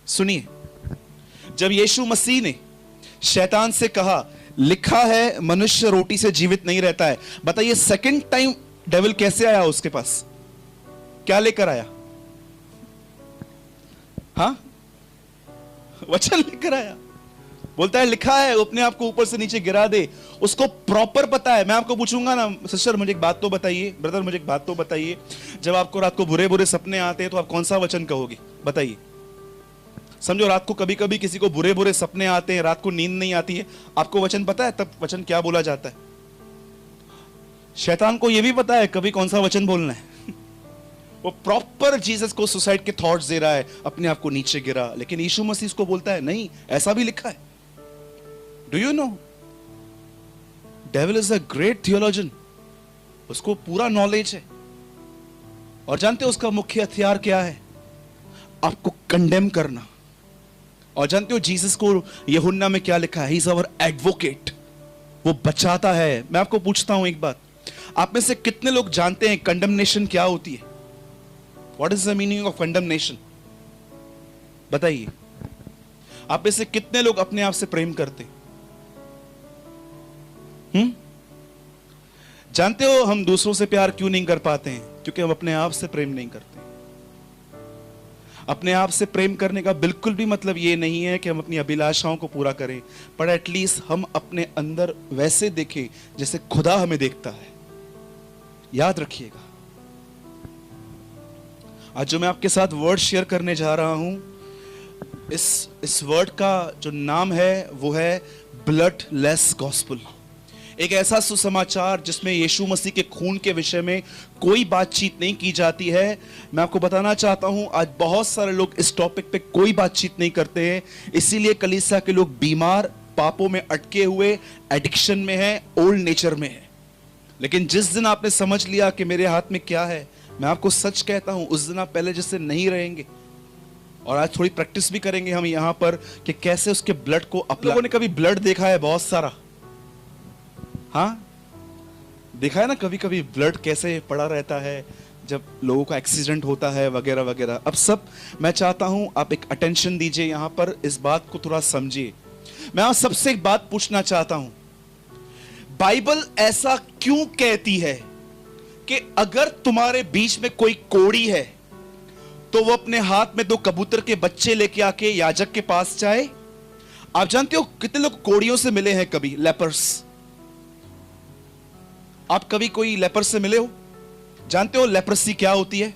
सुनिए, जब यीशु मसीह ने शैतान से कहा लिखा है मनुष्य रोटी से जीवित नहीं रहता है, बताइए सेकंड टाइम डेविल कैसे आया उसके पास? क्या लेकर आया? हाँ, वचन लेकर आया। बोलता है लिखा है, अपने आप को ऊपर से नीचे गिरा दे। उसको प्रॉपर पता है। मैं आपको पूछूंगा ना, सिस्टर मुझे एक बात तो बताइए, ब्रदर मुझे एक बात तो बताइए, जब आपको रात को बुरे बुरे सपने आते हैं तो आप कौन सा वचन कहोगे? बताइए। समझो रात को कभी कभी किसी को बुरे बुरे सपने आते हैं, रात को नींद नहीं आती है, आपको वचन पता है तब वचन क्या बोला जाता है? शैतान को यह भी पता है कभी कौन सा वचन बोलना है। वो प्रॉपर जीसस को सुसाइड के थॉट्स दे रहा है, अपने आप को नीचे गिरा, लेकिन यीशु मसीह उसको बोलता है नहीं, ऐसा भी लिखा है। Do you know devil is a great theologian, उसको पूरा नॉलेज है। और जानते हो उसका मुख्य हथियार क्या है? आपको कंडेम करना। और जानते हो जीसस को यूहन्ना में क्या लिखा है? ही इज आवर एडवोकेट, वो बचाता है। मैं आपको पूछता हूं एक बात, आप में से कितने लोग जानते हैं कंडेमनेशन क्या होती है? What is the meaning of condemnation? बताइए। आप में से कितने लोग अपने आप से प्रेम करते हैं? जानते हो हम दूसरों से प्यार क्यों नहीं कर पाते हैं? क्योंकि हम अपने आप से प्रेम नहीं करते। अपने आप से प्रेम करने का बिल्कुल भी मतलब यह नहीं है कि हम अपनी अभिलाषाओं को पूरा करें, पर एटलीस्ट हम अपने अंदर वैसे देखें जैसे खुदा हमें देखता है। याद रखिएगा, आज जो मैं आपके साथ वर्ड शेयर करने जा रहा हूं, इस वर्ड का जो नाम है वो है ब्लडलेस गॉस्पेल। एक ऐसा सुसमाचार जिसमें यीशु मसीह के खून के विषय में कोई बातचीत नहीं की जाती है। मैं आपको बताना चाहता हूं, आज बहुत सारे लोग इस टॉपिक पे कोई बातचीत नहीं करते हैं, इसीलिए कलीसिया के लोग बीमार, पापों में अटके हुए, एडिक्शन में है, ओल्ड नेचर में है। लेकिन जिस दिन आपने समझ लिया कि मेरे हाथ में क्या है, मैं आपको सच कहता हूं, उस दिन आप पहले जैसे नहीं रहेंगे। और आज थोड़ी प्रैक्टिस भी करेंगे हम यहां पर कि कैसे उसके ब्लड को अप्लाई। लोगों ने कभी ब्लड देखा है? बहुत सारा, हाँ देखा है ना, कभी कभी ब्लड कैसे पड़ा रहता है जब लोगों का एक्सीडेंट होता है वगैरह वगैरह। अब सब मैं चाहता हूं आप एक अटेंशन दीजिए यहां पर, इस बात को थोड़ा समझिए। मैं आप सबसे एक बात पूछना चाहता हूं, बाइबल ऐसा क्यों कहती है कि अगर तुम्हारे बीच में कोई कोढ़ी है तो वो अपने हाथ में 2 कबूतर के बच्चे लेके आके याजक के पास जाए? आप जानते हो कितने लोग कोढ़ियों से मिले हैं? कभी लेपर्स, आप कभी कोई लेपर से मिले हो? जानते हो लेप्रेसी क्या होती है?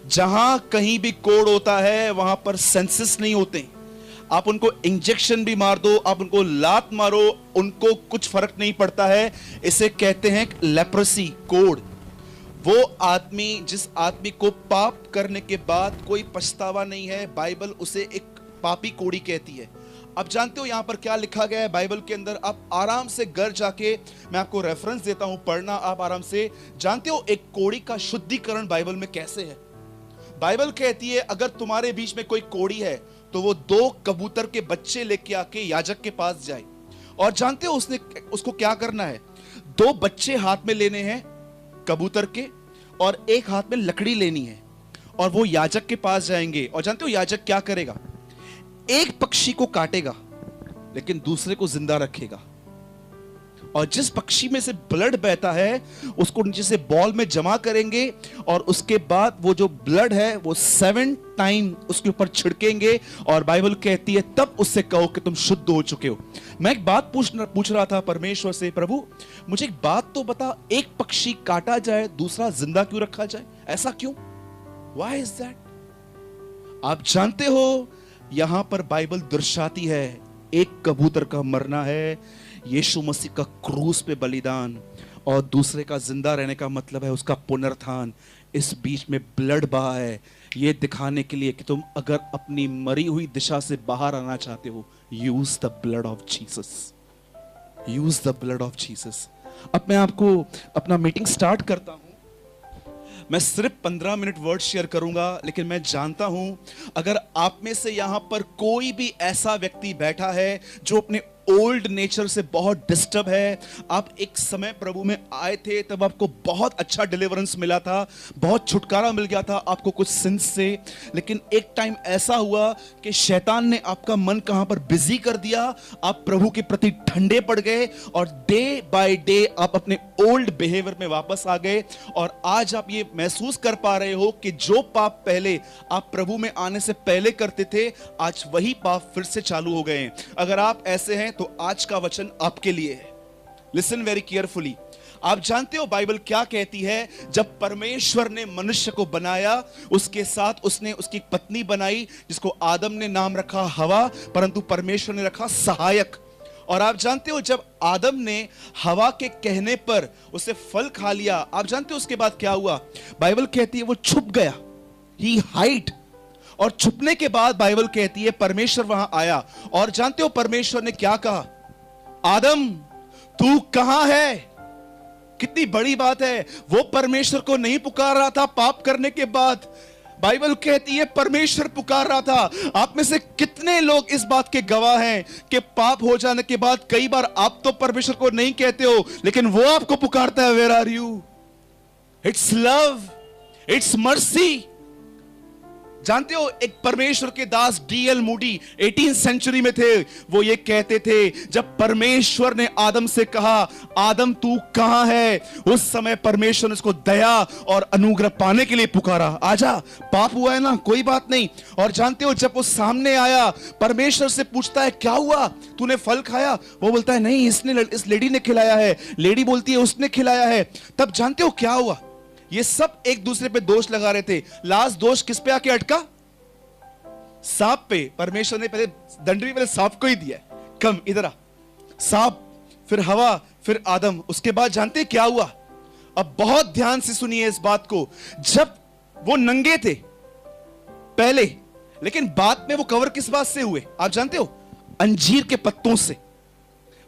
जहां कहीं भी कोढ़ होता है वहां पर सेंसेस नहीं होते। आप उनको इंजेक्शन भी मार दो, आप उनको लात मारो, उनको कुछ फर्क नहीं पड़ता है। इसे कहते हैं लेप्रेसी, कोढ़। वो आदमी, जिस आदमी को पाप करने के बाद कोई पछतावा नहीं है, बाइबल उसे एक पापी कोढ़ी कहती है। अब जानते हो यहां पर क्या लिखा गया है बाइबल के अंदर? आप आराम से घर जाके, मैं आपको रेफरेंस देता हूं, पढ़ना आप आराम से। जानते हो एक कोढ़ी का शुद्धिकरण बाइबल में कैसे है? बाइबल कहती है अगर तुम्हारे बीच में कोई कोढ़ी है तो वो 2 कबूतर के बच्चे लेके आके याजक के पास जाए। और जानते हो उसको क्या करना है? 2 बच्चे हाथ में लेने हैं कबूतर के, और एक हाथ में लकड़ी लेनी है, और वो याजक के पास जाएंगे। और जानते हो याजक क्या करेगा? एक पक्षी को काटेगा लेकिन दूसरे को जिंदा रखेगा, और जिस पक्षी में से ब्लड बहता है उसको नीचे से बॉल में जमा करेंगे, और उसके बाद वो जो ब्लड है वो 7 टाइम उसके ऊपर छिड़केंगे। और बाइबल कहती है तब उससे कहो कि तुम शुद्ध हो चुके हो। मैं एक बात पूछ रहा था परमेश्वर से, प्रभु मुझे एक बात तो बता, एक पक्षी काटा जाए दूसरा जिंदा क्यों रखा जाए? ऐसा क्यों? Why is that? आप जानते हो यहां पर बाइबल दर्शाती है एक कबूतर का मरना है यीशु मसीह का क्रूस पे बलिदान, और दूसरे का जिंदा रहने का मतलब है उसका पुनरुत्थान। इस बीच में ब्लड बहा है, ये दिखाने के लिए कि तुम अगर अपनी मरी हुई दिशा से बाहर आना चाहते हो, use the blood of Jesus, use the blood of Jesus. अब मैं आपको अपना मीटिंग स्टार्ट करता हूं। मैं सिर्फ 15 मिनट वर्ड शेयर करूंगा, लेकिन मैं जानता हूं अगर आप में से यहां पर कोई भी ऐसा व्यक्ति बैठा है जो अपने ओल्ड नेचर से बहुत डिस्टर्ब है, आप एक समय प्रभु में आए थे, तब आपको बहुत अच्छा डिलीवरेंस मिला था, बहुत छुटकारा मिल गया था आपको कुछ सिंस से, लेकिन एक टाइम ऐसा हुआ कि शैतान ने आपका मन कहां पर बिजी कर दिया, आप प्रभु के प्रति ठंडे पड़ गए और डे बाय डे आप अपने ओल्ड बिहेवियर में वापस आ गए। और आज आप ये महसूस कर पा रहे हो कि जो पाप पहले आप प्रभु में आने से पहले करते थे, आज वही पाप फिर से चालू हो गए हैं। अगर आप ऐसे हैं तो आज का वचन आपके लिए है। Listen very carefully. आप जानते हो बाइबल क्या कहती है? जब परमेश्वर ने मनुष्य को बनाया, उसके साथ उसने उसकी पत्नी बनाई जिसको आदम ने नाम रखा हवा, परंतु परमेश्वर ने रखा सहायक। और आप जानते हो जब आदम ने हवा के कहने पर उसे फल खा लिया, आप जानते हो उसके बाद क्या हुआ? बाइबल कहती है वो छुप गया, ही हाइड। और छुपने के बाद बाइबल कहती है परमेश्वर वहां आया, और जानते हो परमेश्वर ने क्या कहा? आदम तू कहां है? कितनी बड़ी बात है, वो परमेश्वर को नहीं पुकार रहा था पाप करने के बाद, बाइबल कहती है परमेश्वर पुकार रहा था। आप में से कितने लोग इस बात के गवाह हैं कि पाप हो जाने के बाद कई बार आप तो परमेश्वर को नहीं कहते हो, लेकिन वो आपको पुकारता है, where are you? It's love, it's mercy. जानते हो एक परमेश्वर के दास डीएल मूडी 18th सेंचुरी में थे, वो ये कहते थे जब परमेश्वर ने आदम से कहा आदम तू कहां है, उस समय परमेश्वर ने उसको दया और अनुग्रह पाने के लिए पुकारा, आजा, पाप हुआ है ना, कोई बात नहीं। और जानते हो जब वो सामने आया, परमेश्वर से पूछता है क्या हुआ, तूने फल खाया? वो बोलता है नहीं, इस लेडी ने खिलाया है। लेडी बोलती है उसने खिलाया है। तब जानते हो क्या हुआ? ये सब एक दूसरे पे दोष लगा रहे थे। लास्ट दोष किस पे आके अटका? सांप पे। परमेश्वर ने पहले दंड पहले सांप को ही दिया, कम इधर आ, सांप, फिर हवा, फिर आदम। उसके बाद जानते क्या हुआ? अब बहुत ध्यान से सुनिए इस बात को। जब वो नंगे थे पहले, लेकिन बाद में वो कवर किस बात से हुए आप जानते हो? अंजीर के पत्तों से।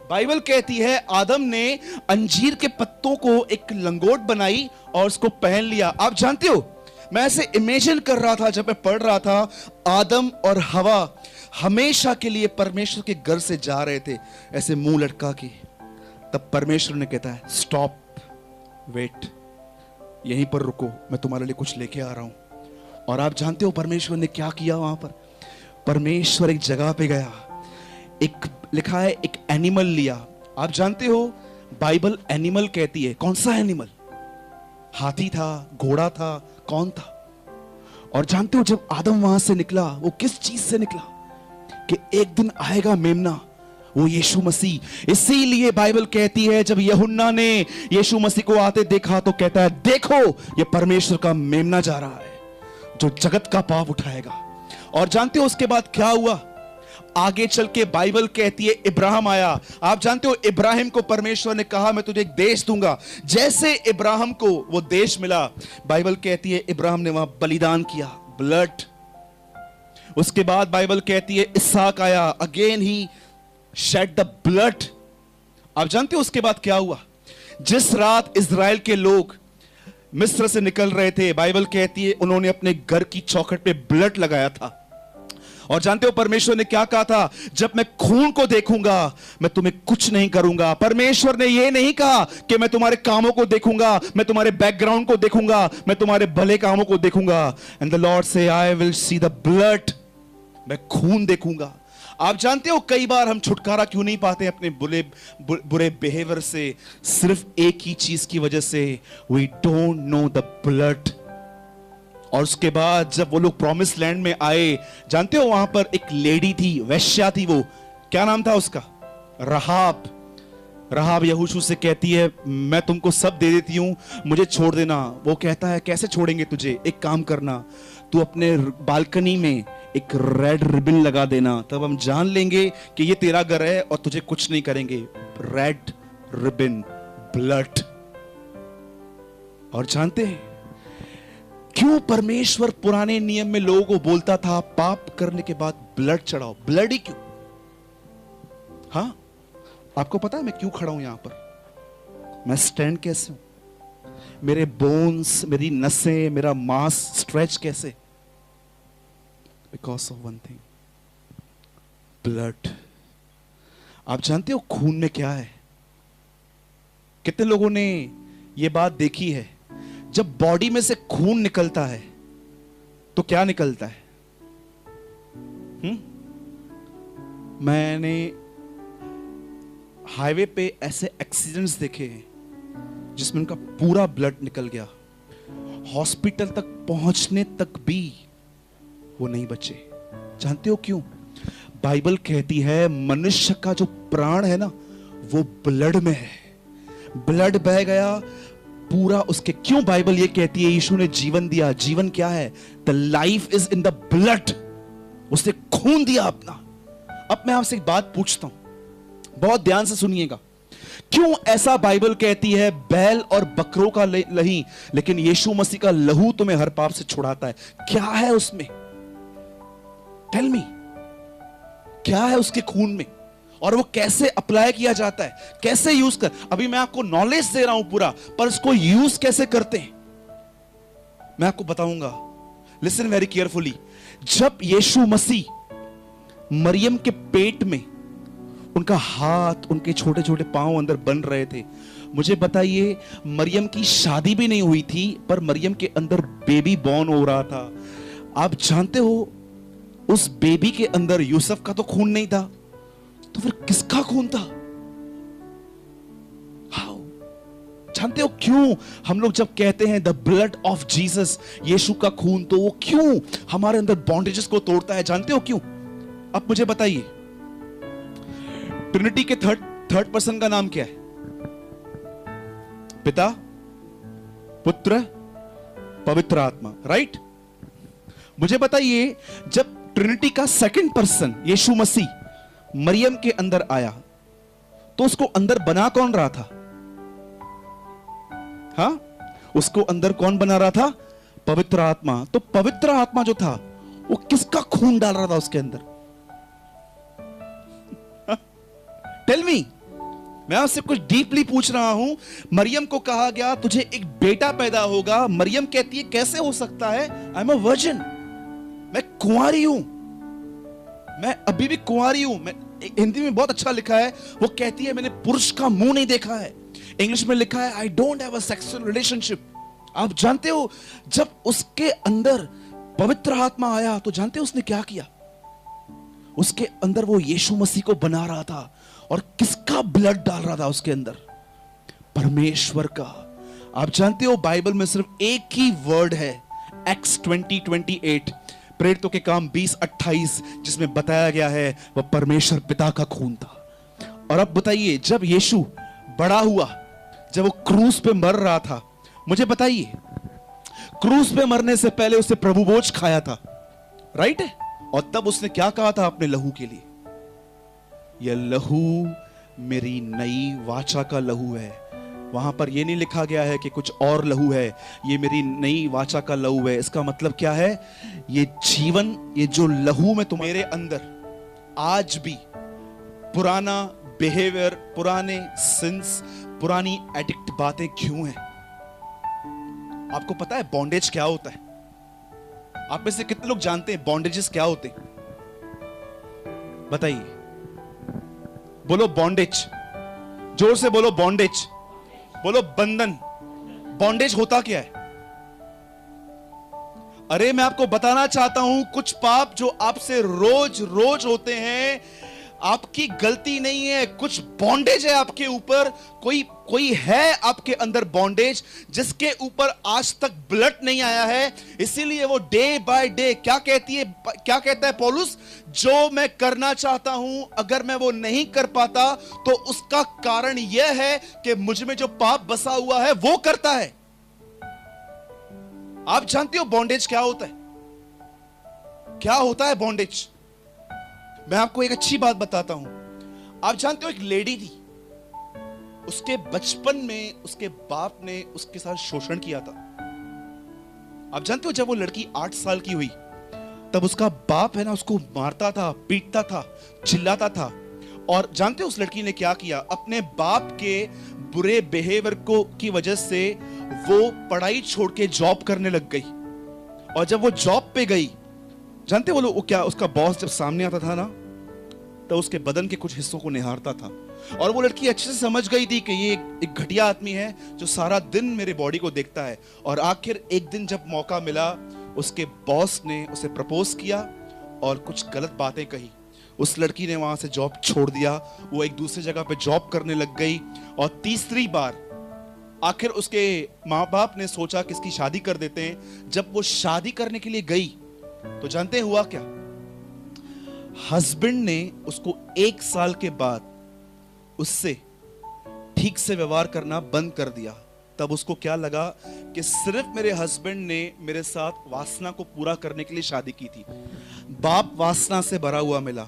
बाइबल कहती है आदम ने अंजीर के पत्तों को एक लंगोट बनाई और उसको पहन लिया। आप जानते हो मैं ऐसे इमेजिन कर रहा था जब मैं पढ़ रहा था, आदम और हवा हमेशा के लिए परमेश्वर के घर से जा रहे थे ऐसे मुंह लटका के। तब परमेश्वर ने कहता है स्टॉप, वेट, यहीं पर रुको, मैं तुम्हारे लिए कुछ लेके आ रहा हूं। और आप जानते हो परमेश्वर ने क्या किया वहां पर? परमेश्वर एक जगह पे गया, एक लिखा है एक एनिमल लिया। आप जानते हो बाइबल एनिमल कहती है, कौन सा एनिमल? हाथी था, घोड़ा था, कौन था? और जानते हो जब आदम वहां से निकला, वो किस चीज से निकला? कि एक दिन आएगा मेमना, वो यीशु मसीह। इसीलिए बाइबल कहती है जब यूहन्ना ने यीशु मसीह को आते देखा तो कहता है देखो ये परमेश्वर का मेमना जा रहा है जो जगत का पाप उठाएगा। और जानते हो उसके बाद क्या हुआ? आगे चल के बाइबल कहती है इब्राहिम आया। आप जानते हो इब्राहिम को परमेश्वर ने कहा मैं तुझे एक देश दूंगा। जैसे इब्राहिम को वो देश मिला, बाइबल कहती है इब्राहिम ने वहां बलिदान किया, ब्लड। उसके बाद बाइबल कहती है इसहाक आया, again he shed the blood. आप जानते हो उसके बाद क्या हुआ? जिस रात इजराइल के लोग मिस्र से निकल रहे थे, बाइबल कहती है उन्होंने अपने घर की चौखट पे ब्लड लगाया था। और जानते हो परमेश्वर ने क्या कहा था? जब मैं खून को देखूंगा मैं तुम्हें कुछ नहीं करूंगा। परमेश्वर ने यह नहीं कहा कि मैं तुम्हारे कामों को देखूंगा, मैं तुम्हारे बैकग्राउंड को देखूंगा, मैं तुम्हारे भले कामों को देखूंगा। एंड द लॉर्ड से I will see the blood, मैं खून देखूंगा। आप जानते हो कई बार हम छुटकारा क्यों नहीं पाते अपने बुरे बिहेवियर से? सिर्फ एक ही चीज की वजह से, we don't know the blood. और उसके बाद जब वो लोग प्रॉमिस लैंड में आए, जानते हो वहां पर एक लेडी थी, वेश्या थी, वो क्या नाम था उसका? रहाब। रहाब यहोशू से कहती है मैं तुमको सब दे देती हूं, मुझे छोड़ देना। वो कहता है कैसे छोड़ेंगे तुझे? एक काम करना, तू अपने बालकनी में एक रेड रिबन लगा देना, तब हम जान लेंगे कि ये तेरा घर है और तुझे कुछ नहीं करेंगे। Red ribbon, blood. और जानते हैं क्यों परमेश्वर पुराने नियम में लोगों को बोलता था पाप करने के बाद ब्लड चढ़ाओ? ब्लड ही क्यों? हाँ, आपको पता है मैं क्यों खड़ा हूं यहां पर? मैं स्टैंड कैसे हूं? मेरे बोन्स, मेरी नसें, मेरा मांस स्ट्रेच कैसे? Because of one thing, blood. आप जानते हो खून में क्या है? कितने लोगों ने यह बात देखी है? जब बॉडी में से खून निकलता है तो क्या निकलता है? मैंने हाईवे पे ऐसे एक्सीडेंट्स देखे हैं जिसमें उनका पूरा ब्लड निकल गया, हॉस्पिटल तक पहुंचने तक भी वो नहीं बचे। जानते हो क्यों? बाइबल कहती है मनुष्य का जो प्राण है ना, वो ब्लड में है। ब्लड बह गया पूरा उसके। क्यों बाइबल ये कहती है यीशु ने जीवन दिया? जीवन क्या है? The life is in the blood. उसने खून दिया अपना। अब मैं आपसे एक बात पूछता हूं, बहुत ध्यान से सुनिएगा। क्यों ऐसा बाइबल कहती है बैल और बकरों का लही, लेकिन यीशु मसीह का लहू तुम्हें हर पाप से छुड़ाता है? क्या है उसमें? टेल मी, क्या है उसके खून में? और वो कैसे अप्लाई किया जाता है, कैसे यूज कर? अभी मैं आपको नॉलेज दे रहा हूं पूरा, पर उसको यूज कैसे करते हैं मैं आपको बताऊंगा। Listen very carefully. जब यीशु मसीह मरियम के पेट में, उनका हाथ, उनके छोटे छोटे पांव अंदर बन रहे थे, मुझे बताइए मरियम की शादी भी नहीं हुई थी, पर मरियम के अंदर बेबी बॉर्न हो रहा था। आप जानते हो उस बेबी के अंदर यूसुफ का तो खून नहीं था, तो फिर किसका खून था? हाउ? जानते हो क्यों हम लोग जब कहते हैं द ब्लड ऑफ जीसस, यीशु का खून, तो वो क्यों हमारे अंदर बॉन्डेजेस को तोड़ता है? जानते हो क्यों? अब मुझे बताइए, ट्रिनिटी के थर्ड पर्सन का नाम क्या है? पिता, पुत्र, पवित्र आत्मा, राइट? मुझे बताइए जब ट्रिनिटी का सेकंड पर्सन यीशु मसीह मरियम के अंदर आया, तो उसको अंदर बना कौन रहा था? हाँ, उसको अंदर कौन बना रहा था? पवित्र आत्मा। तो पवित्र आत्मा जो था वो किसका खून डाल रहा था उसके अंदर? Tell me. मैं आपसे कुछ डीपली पूछ रहा हूं। मरियम को कहा गया तुझे एक बेटा पैदा होगा। मरियम कहती है कैसे हो सकता है? आई एम अ वर्जिन, मैं कुंवारी हूं, मैं अभी भी कुंवारी हूं। मैं हिंदी में बहुत अच्छा लिखा है, वो कहती है मैंने पुरुष का मुंह नहीं देखा है। इंग्लिश में लिखा है I don't have a sexual relationship. आप जानते हो जब उसके अंदर पवित्र आत्मा आया तो जानते हो उसने क्या किया? उसके अंदर वो यीशु मसीह को बना रहा था। और किसका ब्लड डाल रहा था उसके अंदर? परमेश्वर का। आप जानते हो बाइबल में सिर्फ एक ही वर्ड है, एक्स 20:28, प्रेरितों के काम 20:28, जिसमें बताया गया है वह परमेश्वर पिता का खून था। और अब बताइए जब यीशु बड़ा हुआ, जब वो क्रूस पे मर रहा था, मुझे बताइए क्रूस पे मरने से पहले उसने प्रभु भोज खाया था, राइट है? और तब उसने क्या कहा था अपने लहू के लिए? यह लहू मेरी नई वाचा का लहू है। वहां पर यह नहीं लिखा गया है कि कुछ और लहू है, ये मेरी नई वाचा का लहू है। इसका मतलब क्या है? ये जीवन, ये जो लहू में तुम्हारे अंदर आज भी पुराना बिहेवियर, पुराने सिंस, पुरानी एडिक्ट बातें क्यों हैं? आपको पता है बॉन्डेज क्या होता है? आप में से कितने लोग जानते हैं बॉन्डेजेस क्या होते हैं? बताइए, बोलो बॉन्डेज, जोर से बोलो बॉन्डेज, बोलो बंधन। बॉन्डेज होता क्या है? अरे मैं आपको बताना चाहता हूं, कुछ पाप जो आपसे रोज रोज होते हैं, आपकी गलती नहीं है, कुछ बॉन्डेज है आपके ऊपर। कोई है आपके अंदर बॉन्डेज जिसके ऊपर आज तक ब्लड नहीं आया है। इसीलिए वो डे बाय डे क्या कहता है पौलुस? जो मैं करना चाहता हूं अगर मैं वो नहीं कर पाता, तो उसका कारण यह है कि मुझ में जो पाप बसा हुआ है वो करता है। आप जानते हो बॉन्डेज क्या होता है? क्या होता है बॉन्डेज? मैं आपको एक अच्छी बात बताता हूं। आप जानते हो एक लेडी थी, उसके बचपन में उसके बाप ने उसके साथ शोषण किया था। आप जानते हो जब वो लड़की 8 साल की हुई तब उसका बाप है ना उसको मारता था, पीटता था, चिल्लाता था। और जानते हो उस लड़की ने क्या किया? अपने बाप के बुरे बिहेवियर की वजह से वो पढ़ाई छोड़ के जॉब करने लग गई। और जब वो जॉब पे गई, जानते हो वो क्या, उसका बॉस जब सामने आता था ना, तो उसके बदन के कुछ हिस्सों को निहारता था। और वो लड़की अच्छे से समझ गई थी कि ये एक घटिया आदमी है जो सारा दिन मेरे बॉडी को देखता है। और आखिर एक दिन जब मौका मिला, उसके बॉस ने उसे प्रपोज किया और कुछ गलत बातें कही। उस लड़की ने वहां से जॉब छोड़ दिया, वो एक दूसरी जगह पे जॉब करने लग गई। और तीसरी बार आखिर उसके माँ बाप ने सोचा कि इसकी शादी कर देते हैं। जब वो शादी करने के लिए गई तो जानते हैं हुआ क्या? हस्बैंड ने उसको 1 साल के बाद उससे ठीक से व्यवहार करना बंद कर दिया। तब उसको क्या लगा कि सिर्फ मेरे हस्बैंड ने मेरे साथ वासना को पूरा करने के लिए शादी की थी। बाप वासना से भरा हुआ मिला,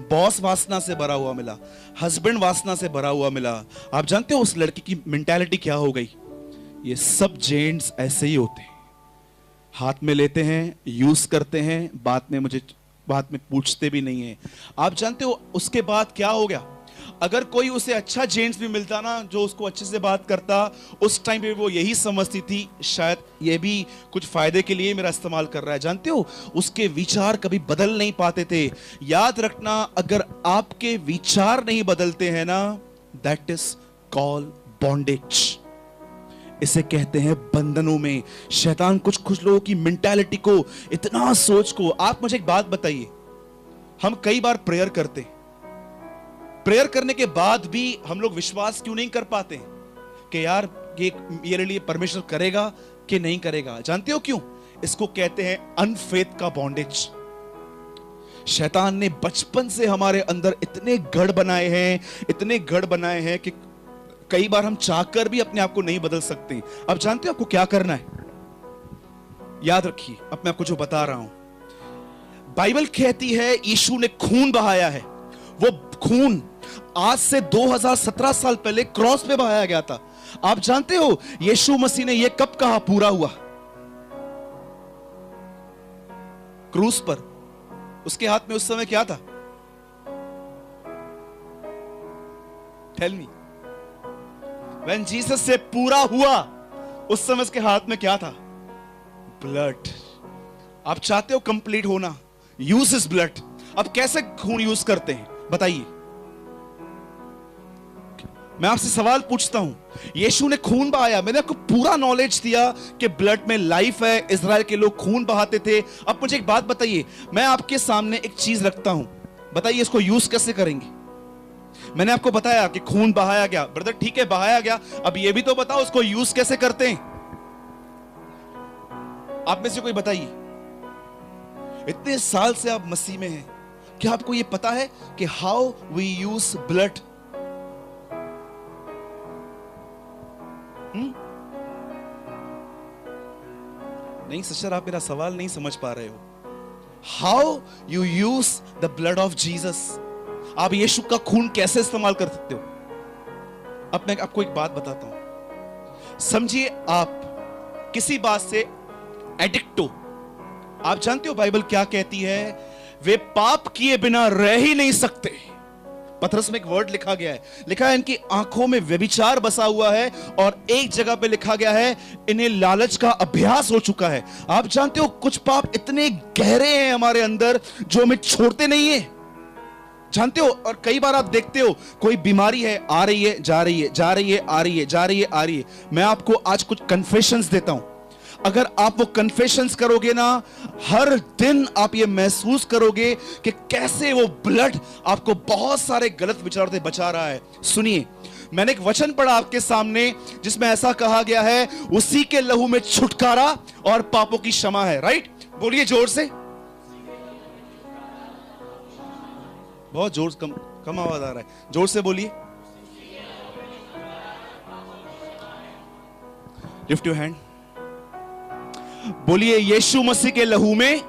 बॉस वासना से भरा हुआ मिला, हस्बैंड वासना से भरा हुआ मिला। आप जानते हो उस लड़की की मेंटालिटी क्या हो गई? ये सब जेंट्स ऐसे ही होते हैं, हाथ में लेते हैं, यूज करते हैं, बाद में पूछते भी नहीं है। आप जानते हो उसके बाद क्या हो गया? अगर कोई उसे अच्छा जेंट्स भी मिलता ना, जो उसको अच्छे से बात करता, उस टाइम पे वो यही समझती थी शायद ये भी कुछ फायदे के लिए मेरा इस्तेमाल कर रहा है। जानते हो उसके विचार कभी बदल नहीं पाते थे। याद रखना, अगर आपके विचार नहीं बदलते हैं ना, दैट इज कॉल्ड बॉन्डेज। इसे कहते हैं बंधनों में। शैतान कुछ लोगों की मेंटालिटी को, इतना सोच को। आप मुझे एक बात बताइए, हम कई बार प्रेयर करते, प्रेयर करने के बाद भी हम लोग विश्वास क्यों नहीं कर पाते कि यार ये मेरे लिए परमेश्वर करेगा कि नहीं करेगा? जानते हो क्यों? इसको कहते हैं अनफेथ का बॉन्डेज। शैतान ने बचपन से हमारे अंदर इतने गढ़ बनाए हैं कि कई बार हम चाहकर भी अपने आप को नहीं बदल सकते। अब जानते हो आपको क्या करना है? याद रखिए, अब मैं आपको जो बता रहा हूं, बाइबल कहती है यीशु ने खून बहाया है। वो खून आज से 2017 साल पहले क्रॉस पे बहाया गया था। आप जानते हो यीशु मसीह ने यह कब कहा पूरा हुआ? क्रूस पर। उसके हाथ में उस समय क्या था? Tell me. When Jesus से पूरा हुआ, उस समय उसके हाथ में क्या था? ब्लड। आप चाहते हो कंप्लीट होना, यूज इज ब्लड। अब कैसे खून यूज करते हैं बताइए? मैं आपसे सवाल पूछता हूं, यीशु ने खून बहाया, मैंने आपको पूरा नॉलेज दिया कि ब्लड में लाइफ है। इजराइल के लोग खून बहाते थे। अब मुझे एक बात बताइए, मैं आपके सामने एक चीज रखता हूं, बताइए इसको यूज कैसे करेंगे? मैंने आपको बताया कि खून बहाया गया, ब्रदर ठीक है बहाया गया, अब ये भी तो बताओ उसको यूज कैसे करते हैं? आप में से कोई बताइए। इतने साल से आप मसीह में हैं, क्या आपको ये पता है कि हाउ वी यूज ब्लड? नहीं सिस्टर, आप मेरा सवाल नहीं समझ पा रहे हो। How you use the blood of Jesus. आप यीशु का खून कैसे इस्तेमाल कर सकते हो? अब मैं आपको एक बात बताता हूं। समझिए आप किसी बात से एडिक्ट हो। आप जानते हो बाइबल क्या कहती है? वे पाप किए बिना रह ही नहीं सकते। पतरस में एक वर्ड लिखा गया है, लिखा है इनकी आंखों में व्यभिचार बसा हुआ है, और एक जगह पे लिखा गया है इन्हें लालच का अभ्यास हो चुका है। आप जानते हो कुछ पाप इतने गहरे हैं हमारे अंदर जो हमें छोड़ते नहीं है। जानते हो, और कई बार आप देखते हो कोई बीमारी है, आ रही है जा रही है, जा रही है आ रही है, जा रही है आ रही है। मैं आपको आज कुछ कन्फेशंस देता हूं। अगर आप वो कन्फेशंस करोगे ना, हर दिन आप ये महसूस करोगे कि कैसे वो ब्लड आपको बहुत सारे गलत विचारों से बचा रहा है। सुनिए, मैंने एक वचन पढ़ा आपके सामने जिसमें ऐसा कहा गया है, उसी के लहू में छुटकारा और पापों की क्षमा है। राइट? बोलिए जोर से। बहुत जोर, कम आवाज आ रहा है, जोर से बोलिए। लिफ्ट योर हैंड, बोलिए यीशु मसीह के लहू में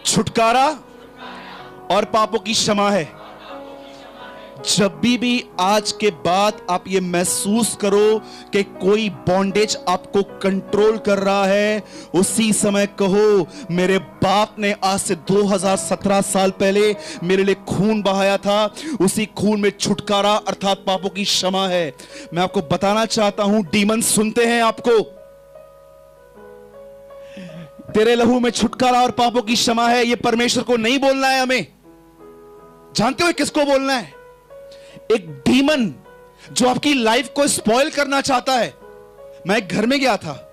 छुटकारा और पापों की क्षमा है। जब भी आज के बाद आप ये महसूस करो कि कोई बॉन्डेज आपको कंट्रोल कर रहा है, उसी समय कहो, मेरे बाप ने आज से 2017 साल पहले मेरे लिए खून बहाया था, उसी खून में छुटकारा अर्थात पापों की क्षमा है। मैं आपको बताना चाहता हूं, डीमन सुनते हैं आपको। तेरे लहू में छुटकारा और पापों की क्षमा है, ये परमेश्वर को नहीं बोलना है हमें। जानते हो किसको बोलना है? एक डीमन जो आपकी लाइफ को स्पॉइल करना चाहता है। मैं एक घर में गया था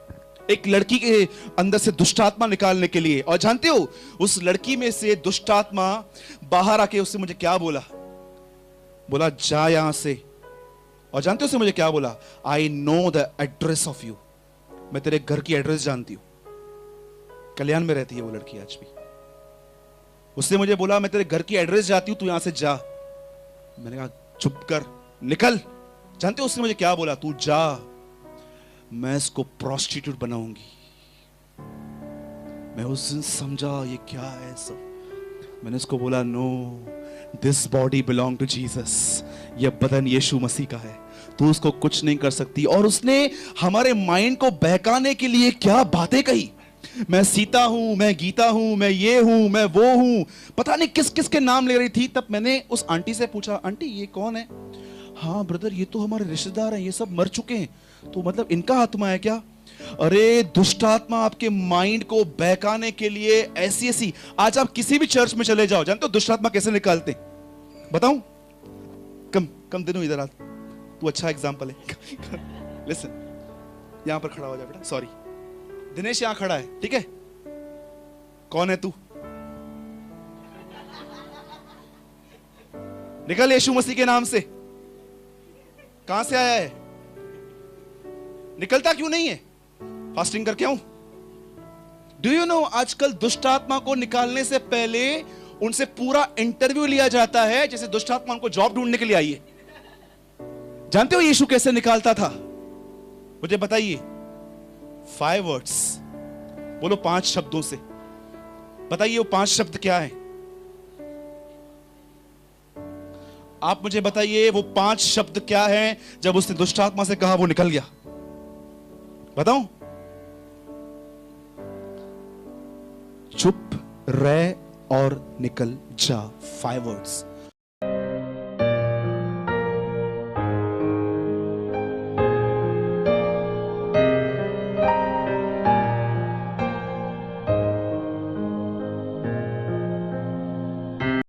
एक लड़की के अंदर से दुष्ट आत्मा निकालने के लिए, और जानते हो उस लड़की में से दुष्ट आत्मा बाहर आके उससे मुझे क्या बोला? बोला जा यहां से। और जानते हो उसने मुझे क्या बोला? I know the address of you. मैं तेरे घर की एड्रेस जानती हूं। कल्याण में रहती है वो लड़की आज भी। उसने मुझे बोला मैं तेरे घर की एड्रेस जानती हूं, तू यहां से जा। मैंने कहा चुप कर, निकल। जानते हो उसने मुझे क्या बोला? तू जा, मैं इसको प्रोस्टिट्यूट बनाऊंगी। मैं उस दिन समझा ये क्या है सब। मैंने उसको बोला no, this body belong to Jesus. यह बदन यीशु मसीह का है, तू उसको कुछ नहीं कर सकती। और उसने हमारे माइंड को बहकाने के लिए क्या बातें कही। मैं सीता हूं, मैं गीता हूं, मैं ये हूं, मैं वो हूं, पता नहीं किस किस के नाम ले रही थी। तब मैंने उस आंटी से पूछा, आंटी ये कौन है? हाँ ब्रदर ये तो हमारे रिश्तेदार हैं, ये सब मर चुके हैं, तो मतलब इनका आत्मा है क्या? अरे दुष्ट आत्मा आपके माइंड को बहकाने के लिए ऐसी ऐसी। आज आप किसी भी चर्च में चले जाओ, जानते हो दुष्ट आत्मा कैसे निकालते? बताऊं? कम कम दिनों इधर आ, तू अच्छा एग्जांपल है। लिसन, यहां पर खड़ा हो जा बेटा। सॉरी दिनेश यहां खड़ा है, ठीक है? कौन है तू? निकल यीशु मसीह के नाम से। कहां से आया है? निकलता क्यों नहीं है? फास्टिंग करके आऊं? डू यू नो आजकल दुष्ट आत्मा को निकालने से पहले उनसे पूरा इंटरव्यू लिया जाता है, जैसे दुष्ट आत्मा उनको जॉब ढूंढने के लिए आई है। जानते हो यीशु कैसे निकालता था? मुझे बताइए। 5 वर्ड्स बोलो, 5 शब्दों से बताइए वो 5 शब्द क्या है? आप मुझे बताइए वो 5 शब्द क्या हैं? जब उसने दुष्ट आत्मा से कहा वो निकल गया। बताऊं? चुप रह और निकल जा। 5 वर्ड्स।